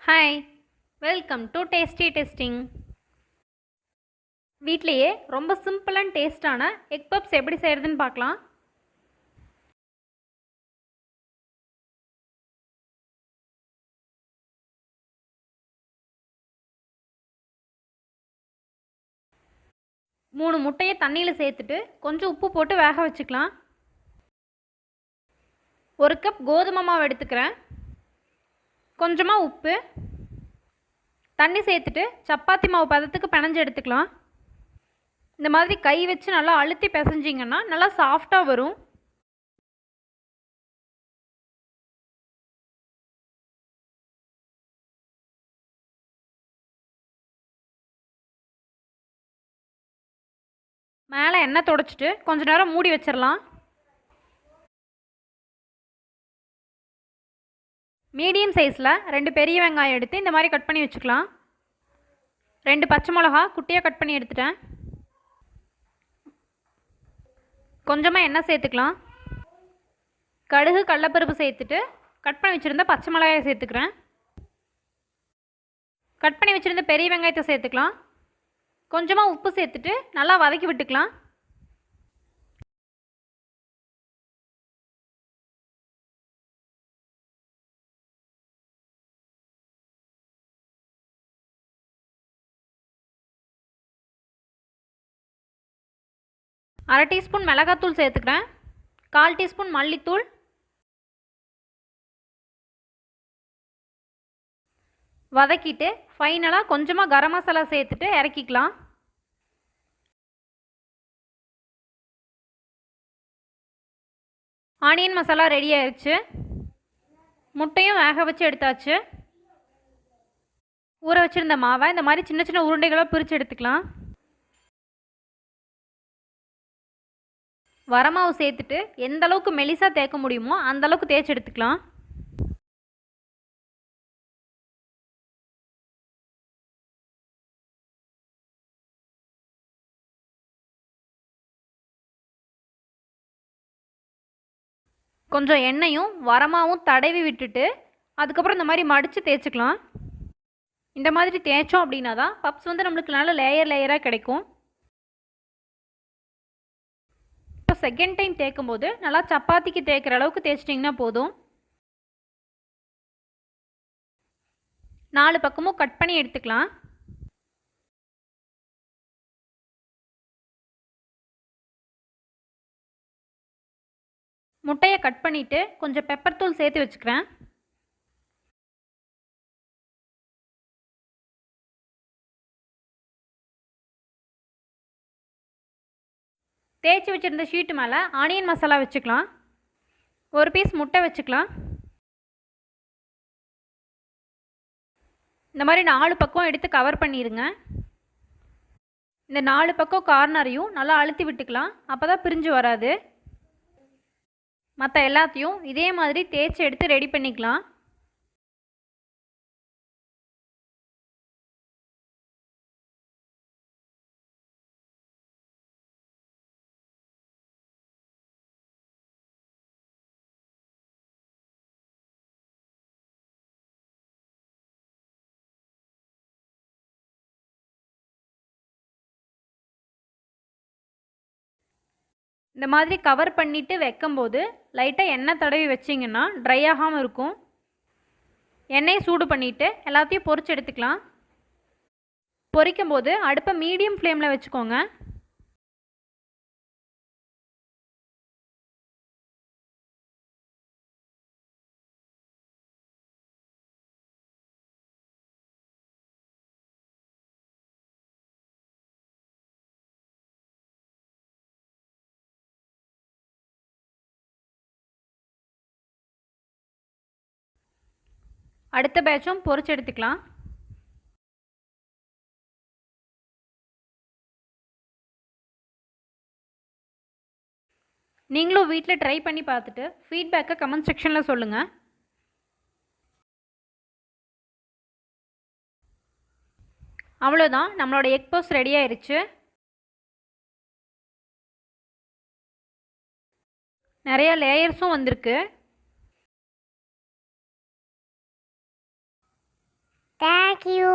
Hi, welcome to tasty testing. வீட்லேயே ரொம்ப simple and டேஸ்டான எக் பப்ஸ் எப்படி செய்கிறதுன்னு பார்க்கலாம். மூணு முட்டையை தண்ணியில் சேர்த்துட்டு கொஞ்சம் உப்பு போட்டு வேக வச்சுக்கலாம். ஒரு கப் கோதுமை மாவு எடுத்துக்கிறேன். கொஞ்சமாக உப்பு, தண்ணி சேர்த்துட்டு சப்பாத்தி மாவு பதத்துக்கு பிணைஞ்சு எடுத்துக்கலாம். இந்த மாதிரி கை வச்சு நல்லா அழுத்தி பிசைஞ்சிங்கன்னா நல்லா சாஃப்டாக வரும். மேலே எண்ணெய் தொடச்சிட்டு கொஞ்ச நேரம் மூடி வச்சிடலாம். மீடியம் சைஸில் 2 பெரிய வெங்காயம் எடுத்து இந்த மாதிரி கட் பண்ணி வச்சுக்கலாம். 2 பச்சை மிளகா குட்டியாக கட் பண்ணி எடுத்துட்டேன். கொஞ்சமாக எண்ணெய் சேர்த்துக்கலாம். கடுகு கடலப்பருப்பு சேர்த்துட்டு கட் பண்ணி வச்சுருந்த பச்சை மிளகாயை சேர்த்துக்கிறேன். கட் பண்ணி வச்சுருந்த பெரிய வெங்காயத்தை சேர்த்துக்கலாம். கொஞ்சமாக உப்பு சேர்த்துட்டு நல்லா வதக்கி விட்டுக்கலாம். அரை டீஸ்பூன் மிளகாத்தூள் சேர்த்துக்கிறேன். 1/4 டீஸ்பூன் மல்லித்தூள், வதக்கிட்டு ஃபைனலாக கொஞ்சமாக கரம் மசாலா சேர்த்துட்டு இறக்கிக்கலாம். ஆனியன் மசாலா ரெடி ஆயிடுச்சு. முட்டையும் வேக வச்சு எடுத்தாச்சு. ஊற வச்சுருந்த மாவை இந்த மாதிரி சின்ன சின்ன உருண்டைகளாக பிரித்து எடுத்துக்கலாம். வரமாவு சேர்த்துட்டு எந்த அளவுக்கு மெலிசாக தேய்க்க முடியுமோ அந்த அளவுக்கு தேய்ச்சி எடுத்துக்கலாம். கொஞ்சம் எண்ணெயும் வரமாவும் தடவி விட்டுட்டு அதுக்கப்புறம் இந்த மாதிரி மடித்து தேய்ச்சிக்கலாம். இந்த மாதிரி தேய்ச்சோம் அப்படின்னா தான் பப்ஸ் நம்மளுக்கு நல்ல லேயராக கிடைக்கும். இப்போ செகண்ட் டைம் தேய்க்கும் போது நல்லா சப்பாத்திக்கு தேய்க்கிற அளவுக்கு தேய்ச்சிட்டிங்கன்னா போதும். 4 பக்கமும் கட் பண்ணி எடுத்துக்கலாம். முட்டையை கட் பண்ணிவிட்டு கொஞ்சம் பெப்பர் தூள் சேர்த்து வச்சுக்கிறேன். தேய்ச்சி வச்சுருந்த ஷீட்டு மேலே ஆனியன் மசாலா வச்சுக்கலாம். ஒரு பீஸ் முட்டை வச்சுக்கலாம். இந்த மாதிரி 4 பக்கம் எடுத்து கவர் பண்ணிடுங்க. இந்த 4 பக்கம் கார்னரையும் நல்லா அழுத்தி விட்டுக்கலாம். அப்போ தான் பிரிஞ்சு வராது. மற்ற எல்லாத்தையும் இதே மாதிரி தேய்ச்சி எடுத்து ரெடி பண்ணிக்கலாம். இந்த மாதிரி கவர் பண்ணிவிட்டு வைக்கும்போது லைட்டாக எண்ணெய் தடவி வச்சிங்கன்னா ட்ரை ஆகாமல் இருக்கும். எண்ணெயை சூடு பண்ணிவிட்டு எல்லாத்தையும் பொரிச்சு எடுத்துக்கலாம். பொரிக்கும் போது அடுப்பை மீடியம் ஃப்ளேமில் வச்சுக்கோங்க. அடுத்த பேட்சும் பொரிச்சு எடுத்துக்கலாம். நீங்களும் வீட்டில் ட்ரை பண்ணி பார்த்துட்டு ஃபீட்பேக்கை கமெண்ட் செக்ஷனில் சொல்லுங்கள். அவ்வளோதான், நம்மளோட எக் பப்ஸ் ரெடி ஆயிடுச்சு. நிறைய லேயர்ஸும் வந்திருக்கு. தேங்க்யூ.